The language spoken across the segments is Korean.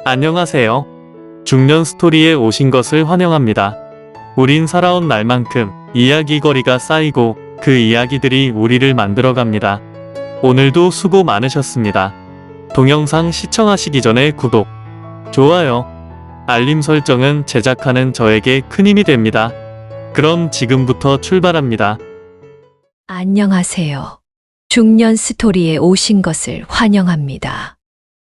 안녕하세요. 중년 스토리에 오신 것을 환영합니다. 우린 살아온 날만큼 이야기거리가 쌓이고 그 이야기들이 우리를 만들어갑니다. 오늘도 수고 많으셨습니다. 동영상 시청하시기 전에 구독, 좋아요, 알림 설정은 제작하는 저에게 큰 힘이 됩니다. 그럼 지금부터 출발합니다. 안녕하세요. 중년 스토리에 오신 것을 환영합니다.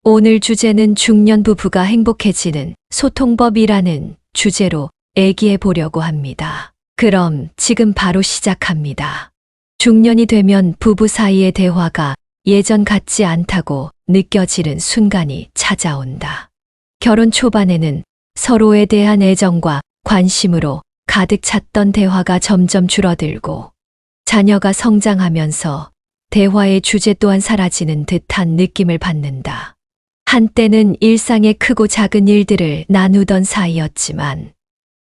오늘 주제는 중년 부부가 행복해지는 소통법이라는 주제로 얘기해 보려고 합니다. 그럼 지금 바로 시작합니다. 중년이 되면 부부 사이의 대화가 예전 같지 않다고 느껴지는 순간이 찾아온다. 결혼 초반에는 서로에 대한 애정과 관심으로 가득 찼던 대화가 점점 줄어들고 자녀가 성장하면서 대화의 주제 또한 사라지는 듯한 느낌을 받는다. 한때는 일상의 크고 작은 일들을 나누던 사이였지만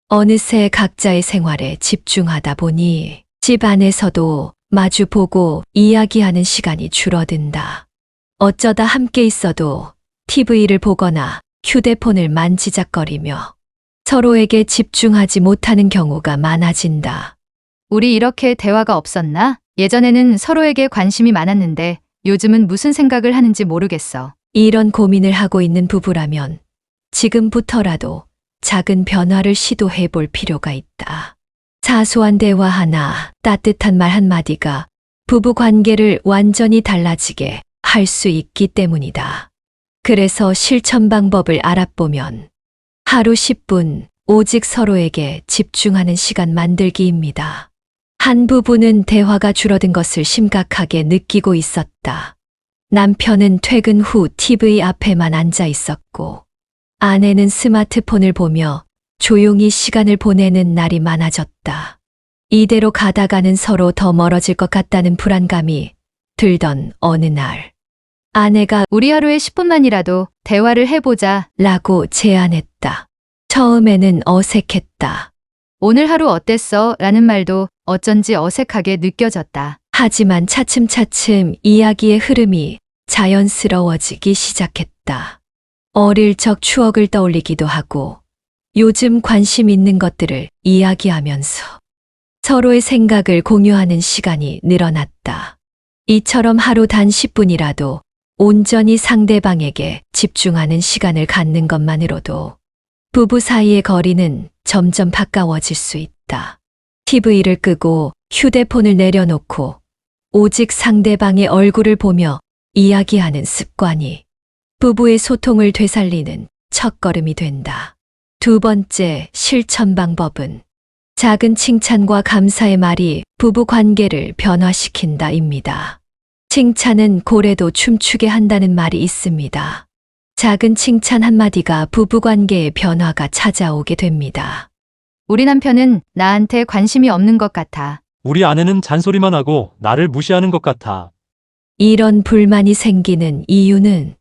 어느새 각자의 생활에 집중하다 보니 집 안에서도 마주보고 이야기하는 시간이 줄어든다. 어쩌다 함께 있어도 TV를 보거나 휴대폰을 만지작거리며 서로에게 집중하지 못하는 경우가 많아진다. 우리 이렇게 대화가 없었나? 예전에는 서로에게 관심이 많았는데 요즘은 무슨 생각을 하는지 모르겠어. 이런 고민을 하고 있는 부부라면 지금부터라도 작은 변화를 시도해 볼 필요가 있다. 사소한 대화 하나, 따뜻한 말 한마디가 부부 관계를 완전히 달라지게 할 수 있기 때문이다. 그래서 실천 방법을 알아보면 하루 10분 오직 서로에게 집중하는 시간 만들기입니다. 한 부부는 대화가 줄어든 것을 심각하게 느끼고 있었다. 남편은 퇴근 후 TV 앞에만 앉아 있었고 아내는 스마트폰을 보며 조용히 시간을 보내는 날이 많아졌다. 이대로 가다가는 서로 더 멀어질 것 같다는 불안감이 들던 어느 날 아내가 우리 하루에 10분만이라도 대화를 해보자. 라고 제안했다. 처음에는 어색했다. 오늘 하루 어땠어? 라는 말도 어쩐지 어색하게 느껴졌다. 하지만 차츰차츰 이야기의 흐름이 자연스러워지기 시작했다. 어릴 적 추억을 떠올리기도 하고 요즘 관심 있는 것들을 이야기하면서 서로의 생각을 공유하는 시간이 늘어났다. 이처럼 하루 단 10분이라도 온전히 상대방에게 집중하는 시간을 갖는 것만으로도 부부 사이의 거리는 점점 가까워질 수 있다. TV를 끄고 휴대폰을 내려놓고 오직 상대방의 얼굴을 보며 이야기하는 습관이 부부의 소통을 되살리는 첫걸음이 된다. 두 번째 실천 방법은 작은 칭찬과 감사의 말이 부부 관계를 변화시킨다입니다. 칭찬은 고래도 춤추게 한다는 말이 있습니다. 작은 칭찬 한마디가 부부 관계의 변화가 찾아오게 됩니다. 우리 남편은 나한테 관심이 없는 것 같아. 우리 아내는 잔소리만 하고 나를 무시하는 것 같아. 이런 불만이 생기는 이유는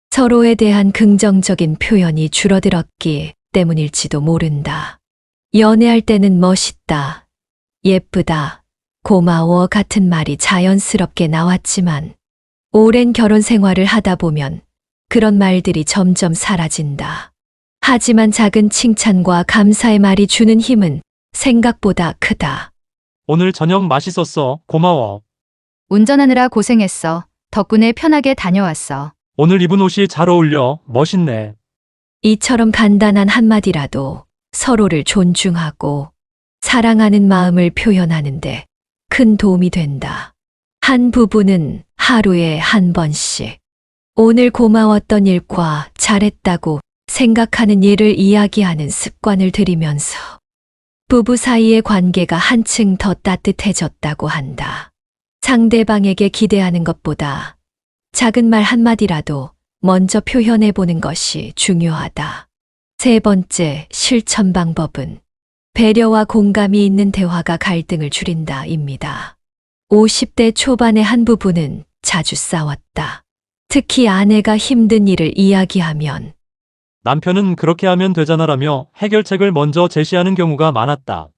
서로에 대한 긍정적인 표현이 줄어들었기 때문일지도 모른다. 연애할 때는 멋있다, 예쁘다, 고마워 같은 말이 자연스럽게 나왔지만 오랜 결혼 생활을 하다 보면 그런 말들이 점점 사라진다. 하지만 작은 칭찬과 감사의 말이 주는 힘은 생각보다 크다. 오늘 저녁 맛있었어. 고마워. 운전하느라 고생했어. 덕분에 편하게 다녀왔어. 오늘 입은 옷이 잘 어울려. 멋있네. 이처럼 간단한 한마디라도 서로를 존중하고 사랑하는 마음을 표현하는데 큰 도움이 된다. 한 부부는 하루에 한 번씩 오늘 고마웠던 일과 잘했다고 생각하는 일을 이야기하는 습관을 들이면서 부부 사이의 관계가 한층 더 따뜻해졌다고 한다. 상대방에게 기대하는 것보다 작은 말 한마디라도 먼저 표현해 보는 것이 중요하다. 세 번째 실천 방법은 배려와 공감이 있는 대화가 갈등을 줄인다입니다. 50대 초반의 한 부부는 자주 싸웠다. 특히 아내가 힘든 일을 이야기하면 남편은 그렇게 하면 되잖아라며 해결책을 먼저 제시하는 경우가 많았다.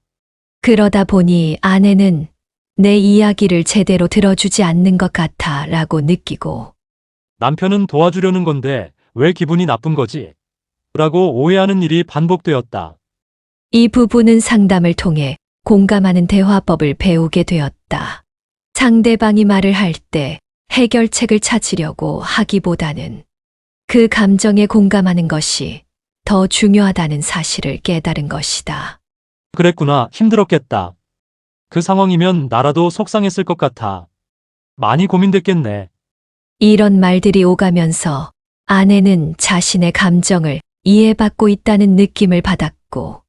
그러다 보니 아내는 내 이야기를 제대로 들어주지 않는 것 같아 라고 느끼고 남편은 도와주려는 건데 왜 기분이 나쁜 거지? 라고 오해하는 일이 반복되었다. 이 부부는 상담을 통해 공감하는 대화법을 배우게 되었다. 상대방이 말을 할 때 해결책을 찾으려고 하기보다는 그 감정에 공감하는 것이 더 중요하다는 사실을 깨달은 것이다. 그랬구나. 힘들었겠다. 그 상황이면 나라도 속상했을 것 같아. 많이 고민됐겠네. 이런 말들이 오가면서 아내는 자신의 감정을 이해받고 있다는 느낌을 받았고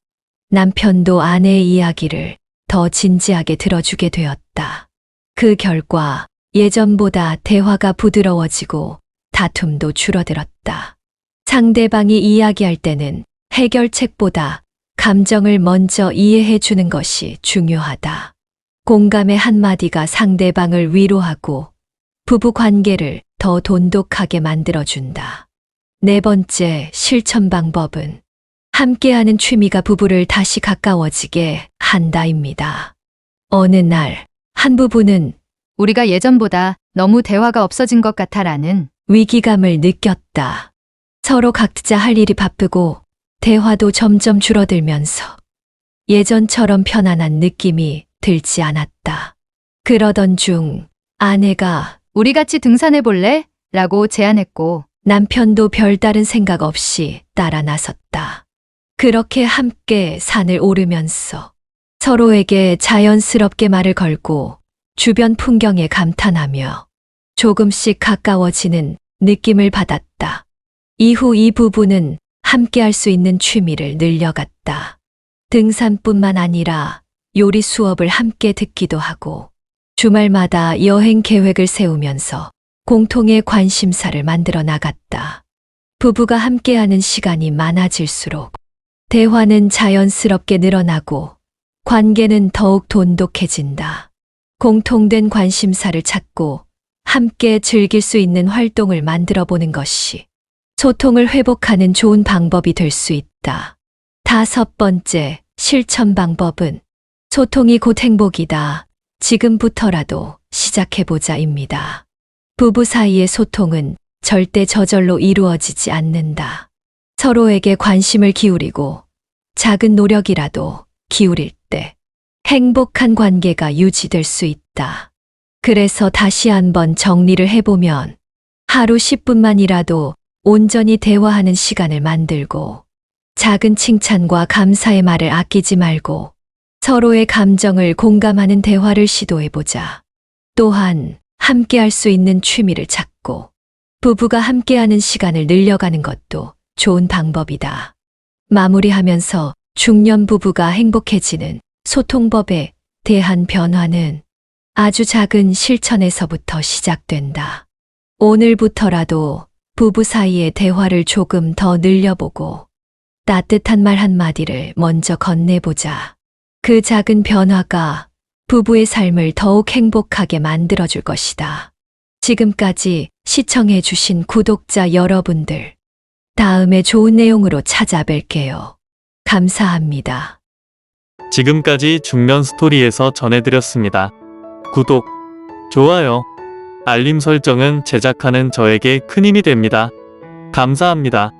남편도 아내의 이야기를 더 진지하게 들어주게 되었다. 그 결과 예전보다 대화가 부드러워지고 다툼도 줄어들었다. 상대방이 이야기할 때는 해결책보다 감정을 먼저 이해해 주는 것이 중요하다. 공감의 한마디가 상대방을 위로하고 부부 관계를 더 돈독하게 만들어준다. 네 번째 실천 방법은 함께하는 취미가 부부를 다시 가까워지게 한다입니다. 어느 날 한 부부는 우리가 예전보다 너무 대화가 없어진 것 같아라는 위기감을 느꼈다. 서로 각자 할 일이 바쁘고 대화도 점점 줄어들면서 예전처럼 편안한 느낌이 들지 않았다. 그러던 중 아내가 우리 같이 등산해 볼래? 라고 제안했고 남편도 별다른 생각 없이 따라 나섰다. 그렇게 함께 산을 오르면서 서로에게 자연스럽게 말을 걸고 주변 풍경에 감탄하며 조금씩 가까워지는 느낌을 받았다. 이후 이 부부는 함께 할 수 있는 취미를 늘려갔다. 등산뿐만 아니라 요리 수업을 함께 듣기도 하고 주말마다 여행 계획을 세우면서 공통의 관심사를 만들어 나갔다. 부부가 함께하는 시간이 많아질수록 대화는 자연스럽게 늘어나고 관계는 더욱 돈독해진다. 공통된 관심사를 찾고 함께 즐길 수 있는 활동을 만들어 보는 것이 소통을 회복하는 좋은 방법이 될 수 있다. 다섯 번째 실천 방법은 소통이 곧 행복이다. 지금부터라도 시작해보자입니다. 부부 사이의 소통은 절대 저절로 이루어지지 않는다. 서로에게 관심을 기울이고 작은 노력이라도 기울일 때 행복한 관계가 유지될 수 있다. 그래서 다시 한번 정리를 해보면 하루 10분만이라도 온전히 대화하는 시간을 만들고 작은 칭찬과 감사의 말을 아끼지 말고 서로의 감정을 공감하는 대화를 시도해보자. 또한 함께 할 수 있는 취미를 찾고 부부가 함께하는 시간을 늘려가는 것도 좋은 방법이다. 마무리하면서 중년 부부가 행복해지는 소통법에 대한 변화는 아주 작은 실천에서부터 시작된다. 오늘부터라도 부부 사이의 대화를 조금 더 늘려보고 따뜻한 말 한마디를 먼저 건네보자. 그 작은 변화가 부부의 삶을 더욱 행복하게 만들어줄 것이다. 지금까지 시청해주신 구독자 여러분들, 다음에 좋은 내용으로 찾아뵐게요. 감사합니다. 지금까지 중년 스토리에서 전해드렸습니다. 구독, 좋아요, 알림 설정은 제작하는 저에게 큰 힘이 됩니다. 감사합니다.